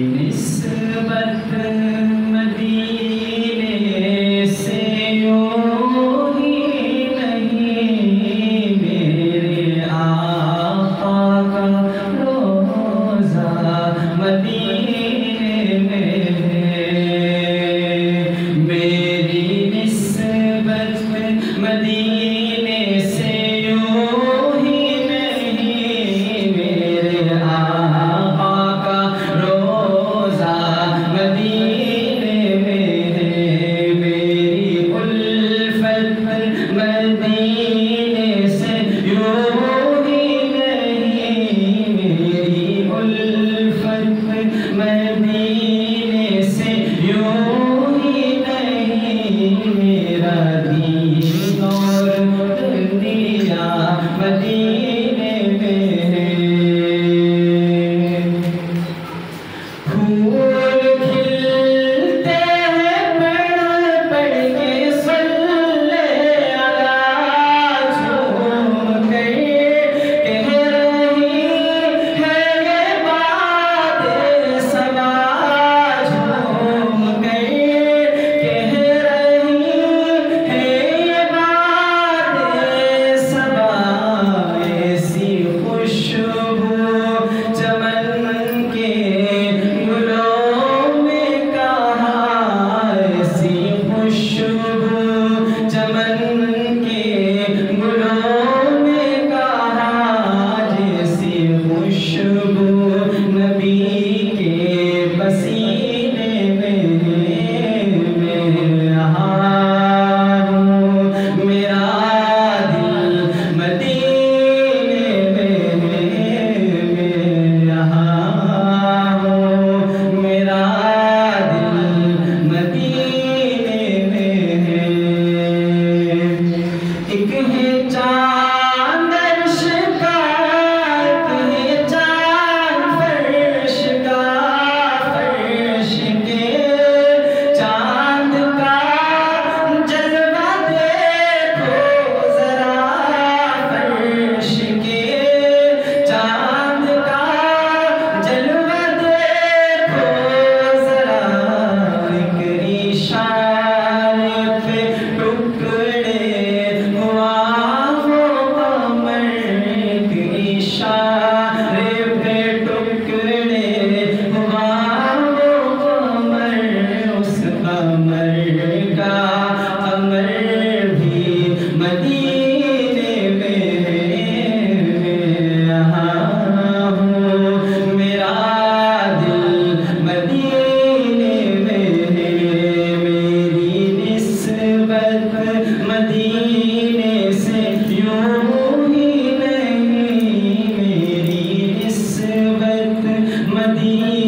نسبت مدینے سے یوں ہی نہیں، میرے آقا کا روضہ مدینے میں ہے۔ میری نسبت مدینے سے یوں ہی نہیں، میرے آقا کا روضہ مدینے میں ہے۔ میری الفت مدینے سے یوں ہی نہیں، میری الفت مدینے سے یوں ہی نہیں، میرا دین اور دنیا مدینے میں ہے۔ پھول کھلتے ہیں پڑھ پڑھ کے صلی اللہ جھوم کر، کہہ رہی ہے یہ بات صبا جھوم کر، کہہ رہی ہے یہ بات صبا، ایسی خوشبو چمن کے گلوں میں کہاں، ایسی خوشبو چمن کے گلوں میں کہاں، جیسی خوشبو نبی کے پسینے میں ہے۔ میں یہاں ہوں، میرا دل مدینے میں ہے۔ میں یہاں ہوں، میرا دل مدینے میں ہے۔ ایک ہے چاند عرش کا، ایک ہے چاند فرش کا، فرش کے چاند کا جلوہ دیکھو ذرا، فرش کے چاند کا جلوہ دیکھو ذرا، ایک اشارے پہ ٹکڑے ہوا وہ قمر، ایک اشارے پہ ٹکڑے ہوا وہ قمر، اس قمر کا قمر بھی مدینے میں ہے۔ میں یہاں ہوں، میرا دل مدینے میں ہے۔ میری نسبت مدینے سے یوں ہی نہیں، میری نسبت مدینے